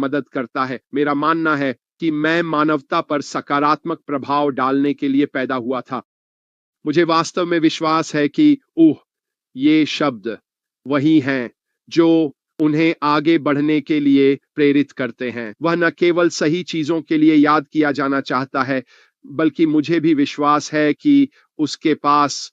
मदद करता है। मेरा मानना है कि मैं मानवता पर सकारात्मक प्रभाव डालने के लिए पैदा हुआ था। मुझे वास्तव में विश्वास है कि ये शब्द वही हैं जो उन्हें आगे बढ़ने के लिए प्रेरित करते हैं। वह न केवल सही चीजों के लिए याद किया जाना चाहता है, बल्कि मुझे भी विश्वास है कि उसके पास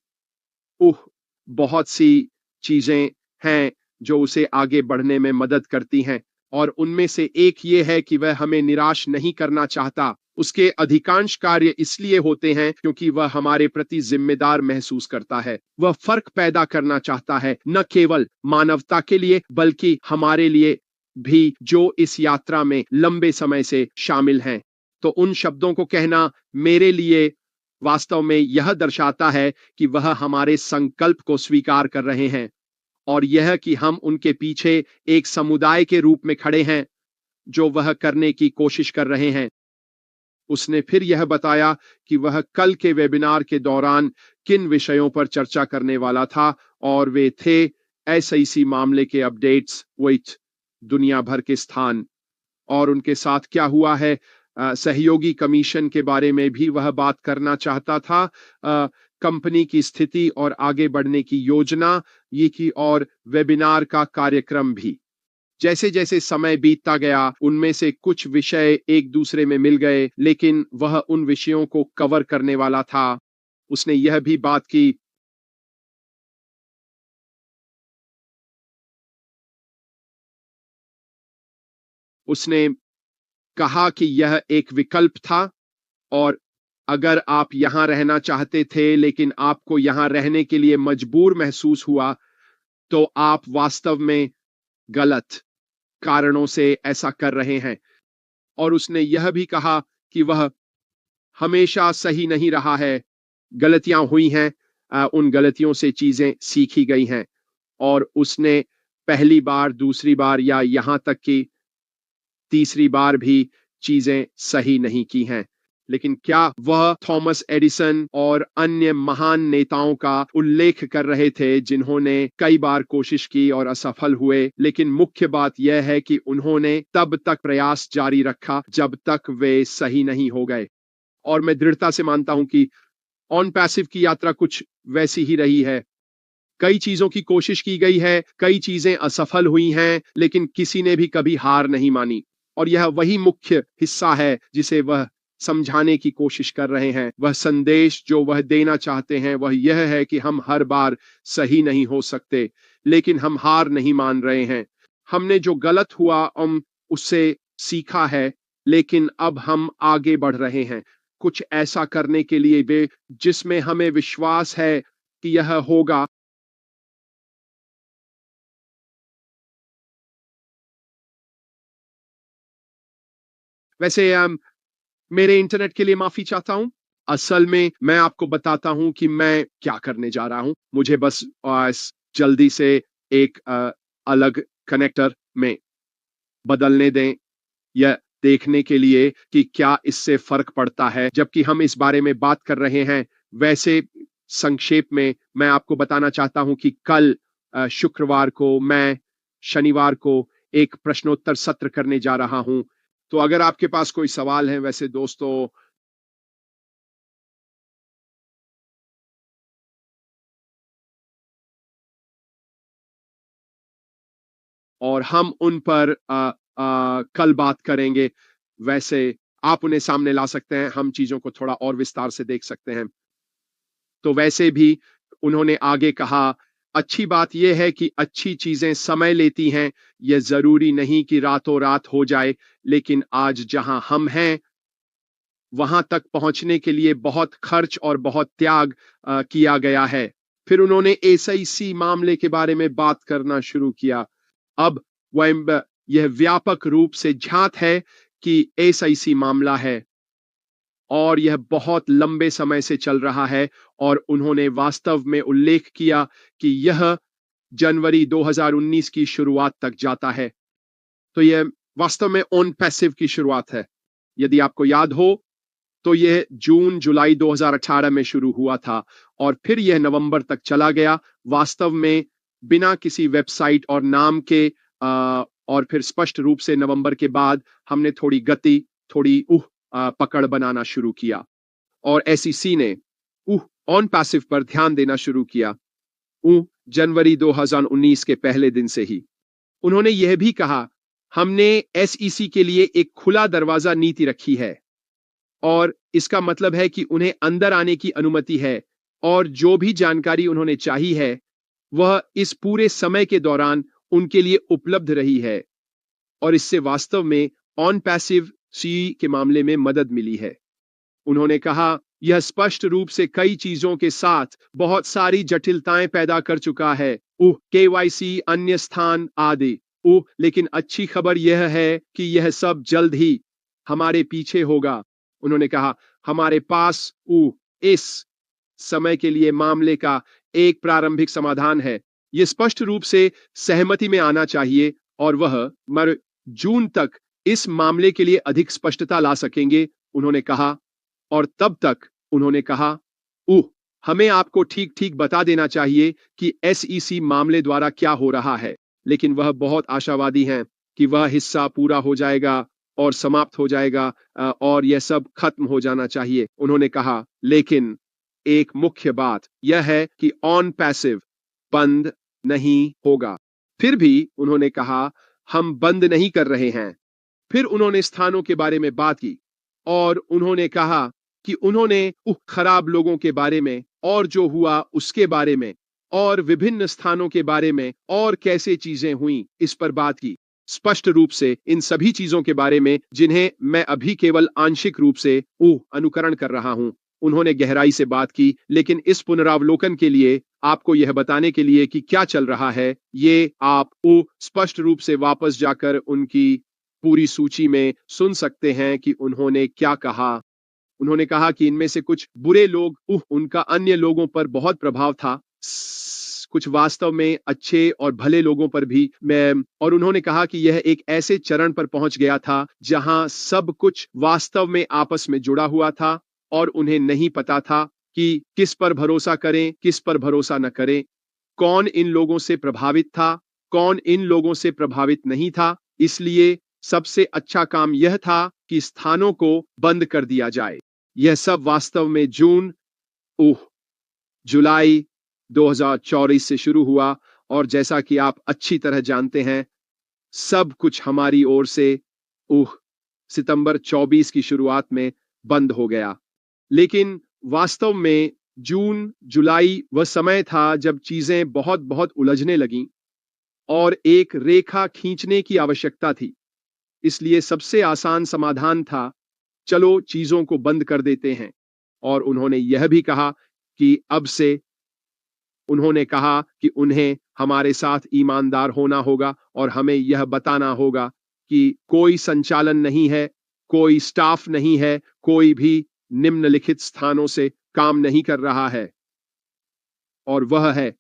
बहुत सी चीजें हैं जो उसे आगे बढ़ने में मदद करती हैं, और उनमें से एक ये है कि वह हमें निराश नहीं करना चाहता। उसके अधिकांश कार्य इसलिए होते हैं क्योंकि वह हमारे प्रति जिम्मेदार महसूस करता है। वह फर्क पैदा करना चाहता है, न केवल मानवता के लिए बल्कि हमारे लिए भी, जो इस यात्रा में लंबे समय से शामिल हैं। तो उन शब्दों को कहना मेरे लिए वास्तव में यह दर्शाता है कि वह हमारे संकल्प को स्वीकार कर रहे हैं, और यह कि हम उनके पीछे एक समुदाय के रूप में खड़े हैं जो वह करने की कोशिश कर रहे हैं। उसने फिर यह बताया कि वह कल के वेबिनार के दौरान किन विषयों पर चर्चा करने वाला था, और वे थे एसआईसी मामले के अपडेट्स विथ दुनिया भर के स्थान, और उनके साथ क्या हुआ है। सहयोगी कमीशन के बारे में भी वह बात करना चाहता था, कंपनी की स्थिति और आगे बढ़ने की योजना, ये की, और वेबिनार का कार्यक्रम भी। जैसे जैसे समय बीतता गया, उनमें से कुछ विषय एक दूसरे में मिल गए, लेकिन वह उन विषयों को कवर करने वाला था। उसने यह भी बात की उसने कहा कि यह एक विकल्प था, और अगर आप यहां रहना चाहते थे लेकिन आपको यहां रहने के लिए मजबूर महसूस हुआ, तो आप वास्तव में गलत कारणों से ऐसा कर रहे हैं। और उसने यह भी कहा कि वह हमेशा सही नहीं रहा है, गलतियां हुई हैं, उन गलतियों से चीजें सीखी गई हैं, और उसने पहली बार, दूसरी बार या यहां तक कि तीसरी बार भी चीजें सही नहीं की हैं। लेकिन क्या वह थॉमस एडिसन और अन्य महान नेताओं का उल्लेख कर रहे थे जिन्होंने कई बार कोशिश की और असफल हुए, लेकिन मुख्य बात यह है कि उन्होंने तब तक प्रयास जारी रखा जब तक वे सही नहीं हो गए। और मैं दृढ़ता से मानता हूं कि ऑन पैसिव की यात्रा कुछ वैसी ही रही है। कई चीजों की कोशिश की गई है, कई चीजें असफल हुई हैं, लेकिन किसी ने भी कभी हार नहीं मानी। और यह वही मुख्य हिस्सा है जिसे वह समझाने की कोशिश कर रहे हैं। वह संदेश जो वह देना चाहते हैं वह यह है कि हम हर बार सही नहीं हो सकते, लेकिन हम हार नहीं मान रहे हैं। हमने जो गलत हुआ हम उससे सीखा है, लेकिन अब हम आगे बढ़ रहे हैं कुछ ऐसा करने के लिए वे जिसमें हमें विश्वास है कि यह होगा। वैसे मेरे इंटरनेट के लिए माफी चाहता हूं। असल में मैं आपको बताता हूं कि मैं क्या करने जा रहा हूं। मुझे बस जल्दी से एक अलग कनेक्टर में बदलने दें, यह देखने के लिए कि क्या इससे फर्क पड़ता है जबकि हम इस बारे में बात कर रहे हैं। वैसे संक्षेप में मैं आपको बताना चाहता हूं कि कल शुक्रवार को मैं शनिवार को एक प्रश्नोत्तर सत्र करने जा रहा हूं। तो अगर आपके पास कोई सवाल है, वैसे दोस्तों, और हम उन पर कल बात करेंगे। वैसे आप उन्हें सामने ला सकते हैं, हम चीजों को थोड़ा और विस्तार से देख सकते हैं। तो वैसे भी उन्होंने आगे कहा, अच्छी बात यह है कि अच्छी चीजें समय लेती हैं। यह जरूरी नहीं कि रातों रात हो जाए, लेकिन आज जहां हम हैं वहां तक पहुंचने के लिए बहुत खर्च और बहुत त्याग किया गया है। फिर उन्होंने एसआईसी मामले के बारे में बात करना शुरू किया। अब यह व्यापक रूप से ज्ञात है कि एसआईसी मामला है, और यह बहुत लंबे समय से चल रहा है, और उन्होंने वास्तव में उल्लेख किया कि यह जनवरी 2019 की शुरुआत तक जाता है। तो यह वास्तव में ऑन पैसिव की शुरुआत है। यदि आपको याद हो तो यह जून जुलाई 2018 में शुरू हुआ था, और फिर यह नवंबर तक चला गया, वास्तव में बिना किसी वेबसाइट और नाम के और फिर स्पष्ट रूप से नवंबर के बाद हमने थोड़ी गति, थोड़ी पकड़ बनाना शुरू किया और एसईसी ने ऑन पैसिव पर ध्यान देना शुरू किया जनवरी 2019 के पहले दिन से ही। उन्होंने यह भी कहा, हमने एसईसी के लिए एक खुला दरवाजा नीति रखी है और इसका मतलब है कि उन्हें अंदर आने की अनुमति है और जो भी जानकारी उन्होंने चाही है वह इस पूरे समय के दौरान उनके लिए उपलब्ध रही है और इससे वास्तव में ऑन पैसिव सी के मामले में मदद मिली है। उन्होंने कहा, यह स्पष्ट रूप से कई चीजों के साथ बहुत सारी जटिलताएं पैदा कर चुका है, केवाईसी, अन्य स्थान आदि। लेकिन अच्छी खबर यह है कि यह सब जल्द ही हमारे पीछे होगा। उन्होंने कहा, हमारे पास इस समय के लिए मामले का एक प्रारंभिक समाधान है। यह स्पष्ट रूप से सहमति में आना चाहिए और वह जून तक इस मामले के लिए अधिक स्पष्टता ला सकेंगे, उन्होंने कहा। और तब तक उन्होंने कहा, हमें आपको ठीक ठीक बता देना चाहिए कि एसईसी मामले द्वारा क्या हो रहा है, लेकिन वह बहुत आशावादी हैं कि वह हिस्सा पूरा हो जाएगा और समाप्त हो जाएगा और यह सब खत्म हो जाना चाहिए। उन्होंने कहा, लेकिन एक मुख्य बात यह है कि ऑन पैसिव बंद नहीं होगा। फिर भी उन्होंने कहा, हम बंद नहीं कर रहे हैं। फिर उन्होंने स्थानों के बारे में बात की और उन्होंने कहा कि उन्होंने खराब लोगों के बारे में और जो हुआ उसके बारे में और विभिन्न स्थानों के बारे में और कैसे चीजें हुई इस पर बात की, स्पष्ट रूप से इन सभी चीजों के बारे में जिन्हें मैं अभी केवल आंशिक रूप से अनुकरण कर रहा हूं। उन्होंने गहराई से बात की, लेकिन इस पुनरावलोकन के लिए आपको यह बताने के लिए कि क्या चल रहा है, ये आप स्पष्ट रूप से वापस जाकर उनकी पूरी सूची में सुन सकते हैं कि उन्होंने क्या कहा। उन्होंने कहा कि इनमें से कुछ बुरे लोग, उनका अन्य लोगों पर बहुत प्रभाव था, कुछ वास्तव में अच्छे और भले लोगों पर भी। और उन्होंने कहा कि यह एक ऐसे चरण पर पहुंच गया था जहां सब कुछ वास्तव में आपस में जुड़ा हुआ था और उन्हें नहीं पता था कि किस पर भरोसा करें, किस पर भरोसा न करें, कौन इन लोगों से प्रभावित था, कौन इन लोगों से प्रभावित नहीं था। इसलिए सबसे अच्छा काम यह था कि स्थानों को बंद कर दिया जाए। यह सब वास्तव में जुलाई 2024 से शुरू हुआ और जैसा कि आप अच्छी तरह जानते हैं, सब कुछ हमारी ओर से सितंबर 24 की शुरुआत में बंद हो गया। लेकिन वास्तव में जून जुलाई वह समय था जब चीजें बहुत बहुत उलझने लगीं और एक रेखा खींचने की आवश्यकता थी। इसलिए सबसे आसान समाधान था, चलो चीजों को बंद कर देते हैं। और उन्होंने यह भी कहा कि अब से उन्होंने कहा कि उन्हें हमारे साथ ईमानदार होना होगा और हमें यह बताना होगा कि कोई संचालन नहीं है, कोई स्टाफ नहीं है, कोई भी निम्नलिखित स्थानों से काम नहीं कर रहा है और वह है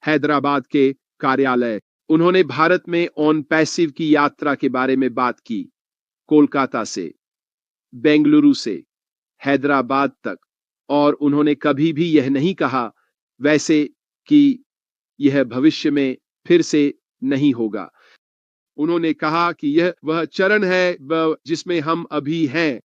हैदराबाद के कार्यालय। उन्होंने भारत में ऑन पैसिव की यात्रा के बारे में बात की, कोलकाता से, बेंगलुरु से हैदराबाद तक, और उन्होंने कभी भी यह नहीं कहा वैसे कि यह भविष्य में फिर से नहीं होगा। उन्होंने कहा कि यह वह चरण है जिसमें हम अभी हैं।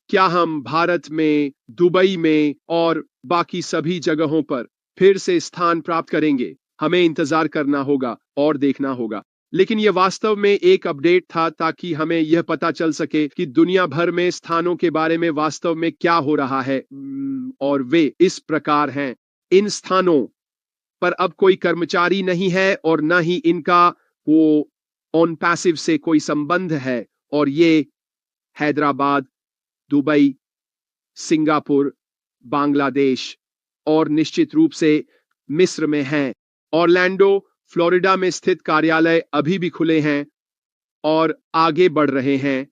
क्या हम भारत में, दुबई में और बाकी सभी जगहों पर फिर से स्थान प्राप्त करेंगे? हमें इंतजार करना होगा और देखना होगा। लेकिन यह वास्तव में एक अपडेट था ताकि हमें यह पता चल सके कि दुनिया भर में स्थानों के बारे में वास्तव में क्या हो रहा है और वे इस प्रकार हैं। इन स्थानों पर अब कोई कर्मचारी नहीं है और न ही इनका वो ऑन पैसिव से कोई संबंध है, और ये हैदराबाद, दुबई, सिंगापुर, बांग्लादेश और निश्चित रूप से मिस्र में हैं। ऑरलैंडो, फ्लोरिडा में स्थित कार्यालय अभी भी खुले हैं और आगे बढ़ रहे हैं,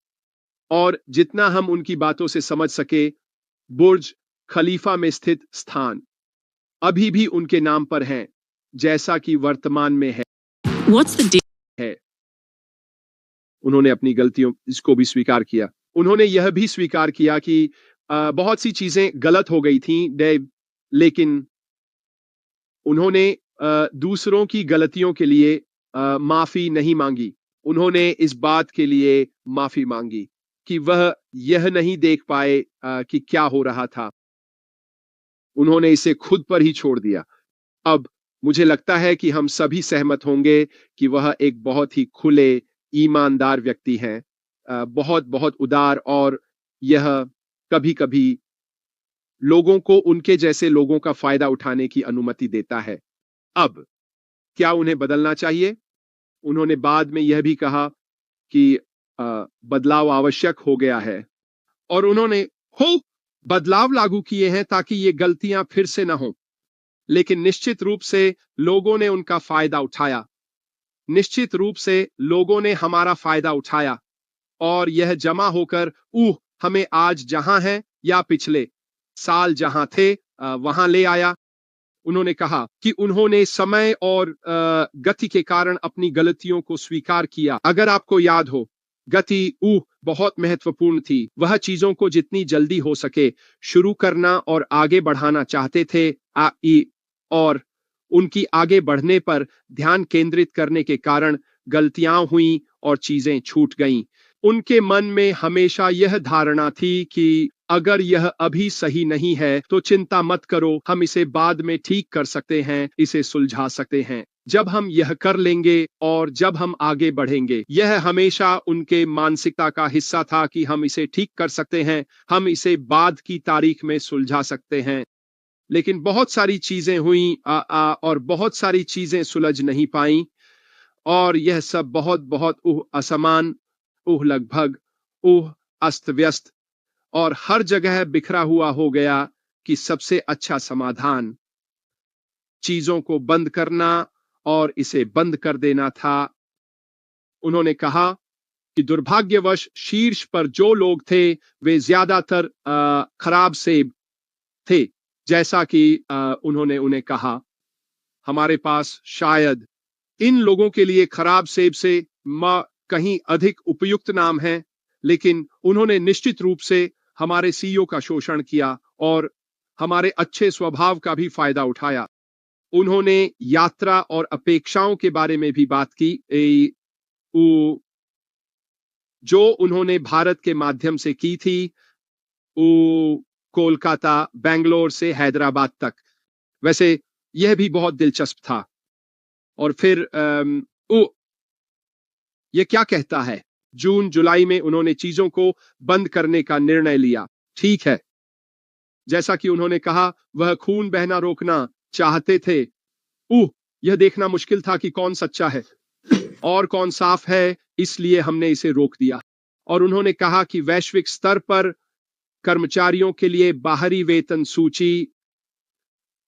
और जितना हम उनकी बातों से समझ सके, बुर्ज खलीफा में स्थित स्थान अभी भी उनके नाम पर हैं, जैसा कि वर्तमान में है। उन्होंने अपनी गलतियों इसको भी स्वीकार किया। उन्होंने यह भी स्वीकार किया कि बहुत सी चीजें गलत हो गई थीं, लेकिन उन्होंने दूसरों की गलतियों के लिए माफी नहीं मांगी। उन्होंने इस बात के लिए माफी मांगी कि वह यह नहीं देख पाए कि क्या हो रहा था। उन्होंने इसे खुद पर ही छोड़ दिया। अब मुझे लगता है कि हम सभी सहमत होंगे कि वह एक बहुत ही खुले, ईमानदार व्यक्ति हैं, बहुत बहुत उदार, और यह कभी-कभी लोगों को उनके जैसे लोगों का फायदा उठाने की अनुमति देता है। अब क्या उन्हें बदलना चाहिए? उन्होंने बाद में यह भी कहा कि बदलाव आवश्यक हो गया है, और उन्होंने खूब बदलाव लागू किए हैं ताकि ये गलतियां फिर से न हों। लेकिन निश्चित रूप से लोगों ने उनका फायदा उठाया। निश्चित रूप से लोगों ने हमारा फायदा उठाया, और यह जमा होकर हमें आज जहां है या पिछले साल जहां थे वहां ले आया। उन्होंने कहा कि उन्होंने समय और गति के कारण अपनी गलतियों को स्वीकार किया। अगर आपको याद हो, गति बहुत महत्वपूर्ण थी। वह चीजों को जितनी जल्दी हो सके शुरू करना और आगे बढ़ाना चाहते थे, और उनकी आगे बढ़ने पर ध्यान केंद्रित करने के कारण गलतियां हुई और चीजें छूट गईं। उनके मन में हमेशा यह धारणा थी कि अगर यह अभी सही नहीं है तो चिंता मत करो, हम इसे बाद में ठीक कर सकते हैं, इसे सुलझा सकते हैं। जब हम यह कर लेंगे और जब हम आगे बढ़ेंगे, यह हमेशा उनके मानसिकता का हिस्सा था कि हम इसे ठीक कर सकते हैं, हम इसे बाद की तारीख में सुलझा सकते हैं। लेकिन बहुत सारी चीजें हुई और बहुत सारी चीजें सुलझ नहीं पाई, और यह सब बहुत बहुत असमान, लगभग, अस्त व्यस्त और हर जगह बिखरा हुआ हो गया कि सबसे अच्छा समाधान चीजों को बंद करना और इसे बंद कर देना था। उन्होंने कहा कि दुर्भाग्यवश शीर्ष पर जो लोग थे वे ज्यादातर खराब सेब थे। जैसा कि उन्होंने उन्हें कहा, हमारे पास शायद इन लोगों के लिए खराब सेब से कहीं अधिक उपयुक्त नाम है, लेकिन उन्होंने निश्चित रूप से हमारे सीईओ का शोषण किया और हमारे अच्छे स्वभाव का भी फायदा उठाया। उन्होंने यात्रा और अपेक्षाओं के बारे में भी बात की, जो उन्होंने भारत के माध्यम से की थी, कोलकाता, बेंगलोर से हैदराबाद तक। वैसे यह भी बहुत दिलचस्प था। और फिर यह क्या कहता है, जून जुलाई में उन्होंने चीजों को बंद करने का निर्णय लिया। ठीक है, जैसा कि उन्होंने कहा, वह खून बहना रोकना चाहते थे। यह देखना मुश्किल था कि कौन सच्चा है और कौन साफ है, इसलिए हमने इसे रोक दिया। और उन्होंने कहा कि वैश्विक स्तर पर कर्मचारियों के लिए बाहरी वेतन सूची,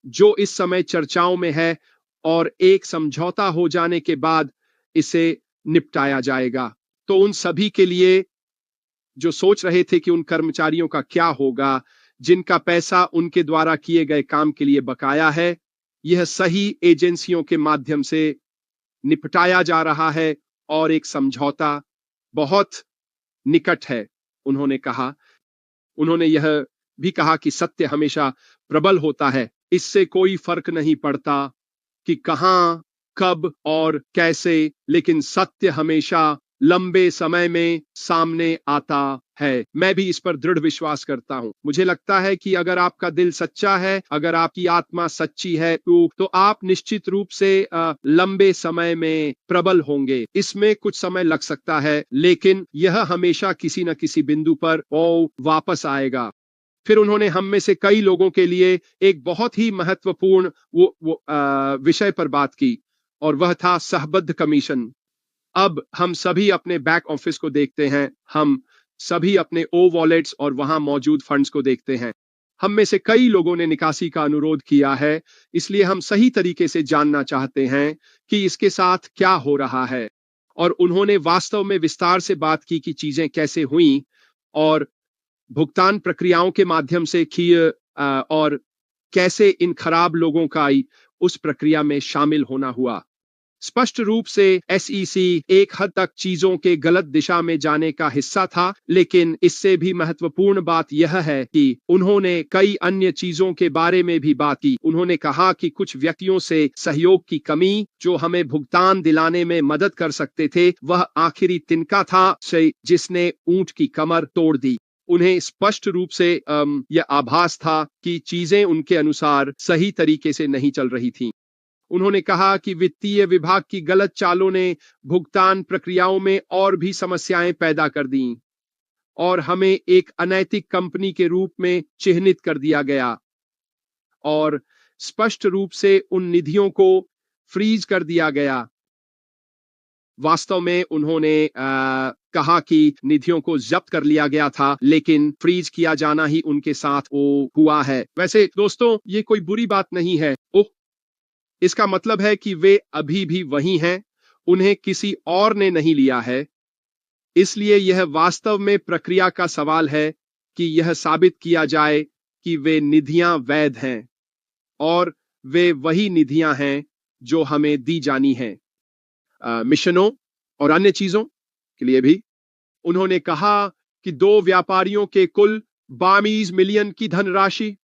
जो इस समय चर्चाओं में है, और एक समझौता हो जाने के बाद इसे निपटाया जाएगा। तो उन सभी के लिए जो सोच रहे थे कि उन कर्मचारियों का क्या होगा जिनका पैसा उनके द्वारा किए गए काम के लिए बकाया है, यह सही एजेंसियों के माध्यम से निपटाया जा रहा है और एक समझौता बहुत निकट है, उन्होंने कहा। उन्होंने यह भी कहा कि सत्य हमेशा प्रबल होता है, इससे कोई फर्क नहीं पड़ता कि कहां, कब और कैसे, लेकिन सत्य हमेशा लंबे समय में सामने आता है। मैं भी इस पर दृढ़ विश्वास करता हूं। मुझे लगता है कि अगर आपका दिल सच्चा है, अगर आपकी आत्मा सच्ची है, तो आप निश्चित रूप से लंबे समय में प्रबल होंगे। इसमें कुछ समय लग सकता है, लेकिन यह हमेशा किसी न किसी बिंदु पर वापस आएगा। फिर उन्होंने हम में से कई लोगों के लिए एक बहुत ही महत्वपूर्ण विषय पर बात की, और वह था सहबद्ध कमीशन। अब हम सभी अपने बैक ऑफिस को देखते हैं, हम सभी अपने वॉलेट्स और वहां मौजूद फंड्स को देखते हैं। हम में से कई लोगों ने निकासी का अनुरोध किया है, इसलिए हम सही तरीके से जानना चाहते हैं कि इसके साथ क्या हो रहा है। और उन्होंने वास्तव में विस्तार से बात की कि चीजें कैसे हुई और भुगतान प्रक्रियाओं के माध्यम से और कैसे इन खराब लोगों का उस प्रक्रिया में शामिल होना हुआ। स्पष्ट रूप से एसईसी एक हद तक चीजों के गलत दिशा में जाने का हिस्सा था, लेकिन इससे भी महत्वपूर्ण बात यह है कि उन्होंने कई अन्य चीजों के बारे में भी बात की। उन्होंने कहा कि कुछ व्यक्तियों से सहयोग की कमी जो हमें भुगतान दिलाने में मदद कर सकते थे, वह आखिरी तिनका था जिसने ऊंट की कमर तोड़ दी। उन्हें स्पष्ट रूप से यह आभास था कि चीजें उनके अनुसार सही तरीके से नहीं चल रही थीं। उन्होंने कहा कि वित्तीय विभाग की गलत चालों ने भुगतान प्रक्रियाओं में और भी समस्याएं पैदा कर दी और हमें एक अनैतिक कंपनी के रूप में चिह्नित कर दिया गया और स्पष्ट रूप से उन निधियों को फ्रीज कर दिया गया। वास्तव में उन्होंने कहा कि निधियों को जब्त कर लिया गया था, लेकिन फ्रीज किया जाना ही उनके साथ हुआ है। वैसे दोस्तों, ये कोई बुरी बात नहीं है। इसका मतलब है कि वे अभी भी वही हैं, उन्हें किसी और ने नहीं लिया है। इसलिए यह वास्तव में प्रक्रिया का सवाल है कि यह साबित किया जाए कि वे निधियां वैध हैं और वे वही निधियां हैं जो हमें दी जानी हैं, मिशनों और अन्य चीजों के लिए भी। उन्होंने कहा कि 2 व्यापारियों के कुल 22 मिलियन की धनराशि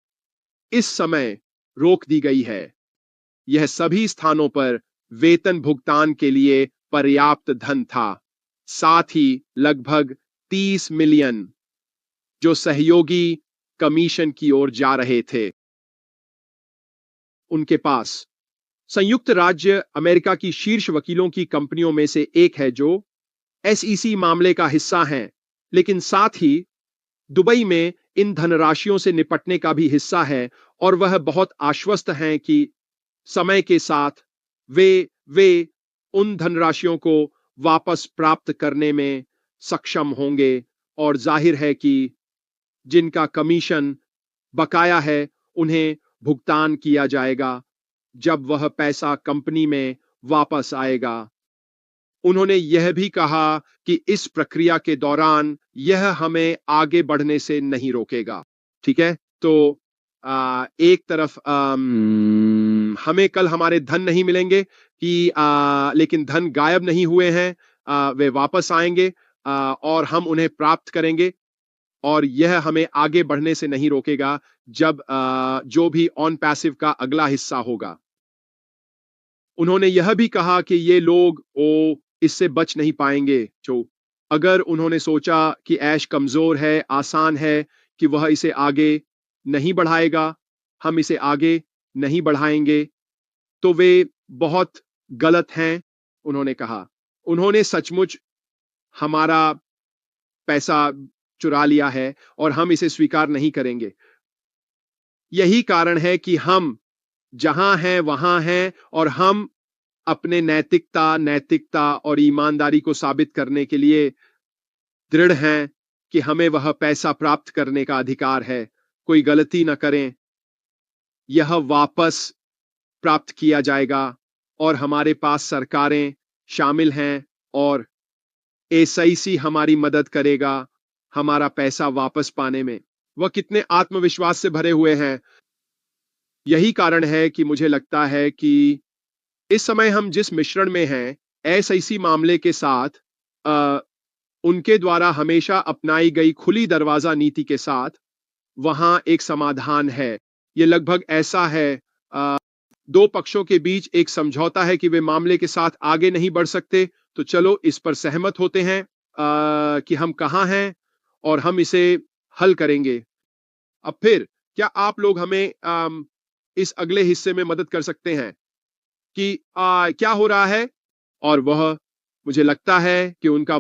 इस समय रोक दी गई है। यह सभी स्थानों पर वेतन भुगतान के लिए पर्याप्त धन था, साथ ही लगभग 30 मिलियन जो सहयोगी कमीशन की ओर जा रहे थे। उनके पास संयुक्त राज्य अमेरिका की शीर्ष वकीलों की कंपनियों में से एक है जो एसईसी मामले का हिस्सा है, लेकिन साथ ही दुबई में इन धनराशियों से निपटने का भी हिस्सा है और वह बहुत आश्वस्त हैं कि समय के साथ वे उन धनराशियों को वापस प्राप्त करने में सक्षम होंगे और जाहिर है कि जिनका कमीशन बकाया है उन्हें भुगतान किया जाएगा जब वह पैसा कंपनी में वापस आएगा। उन्होंने यह भी कहा कि इस प्रक्रिया के दौरान यह हमें आगे बढ़ने से नहीं रोकेगा। ठीक है, तो एक तरफ हमें कल हमारे धन नहीं मिलेंगे कि लेकिन धन गायब नहीं हुए हैं, वे वापस आएंगे और हम उन्हें प्राप्त करेंगे और यह हमें आगे बढ़ने से नहीं रोकेगा जब जो भी ऑन पैसिव का अगला हिस्सा होगा। उन्होंने यह भी कहा कि ये लोग इससे बच नहीं पाएंगे। जो अगर उन्होंने सोचा कि ऐश कमजोर है, आसान है कि वह इसे आगे नहीं बढ़ाएगा, हम इसे आगे नहीं बढ़ाएंगे, तो वे बहुत गलत हैं। उन्होंने कहा उन्होंने सचमुच हमारा पैसा चुरा लिया है और हम इसे स्वीकार नहीं करेंगे। यही कारण है कि हम जहां हैं वहां हैं और हम अपने नैतिकता और ईमानदारी को साबित करने के लिए दृढ़ हैं कि हमें वह पैसा प्राप्त करने का अधिकार है। कोई गलती न करें, यह वापस प्राप्त किया जाएगा और हमारे पास सरकारें शामिल हैं और एसआईसी हमारी मदद करेगा हमारा पैसा वापस पाने में। वह कितने आत्मविश्वास से भरे हुए हैं। यही कारण है कि मुझे लगता है कि इस समय हम जिस मिश्रण में हैं, एसआईसी मामले के साथ उनके द्वारा हमेशा अपनाई गई खुली दरवाजा नीति के साथ वहां एक समाधान है। यह लगभग ऐसा है, 2 पक्षों के बीच एक समझौता है कि वे मामले के साथ आगे नहीं बढ़ सकते, तो चलो इस पर सहमत होते हैं कि हम कहां हैं और हम इसे हल करेंगे। अब फिर क्या आप लोग हमें इस अगले हिस्से में मदद कर सकते हैं कि क्या हो रहा है? और वह मुझे लगता है कि उनका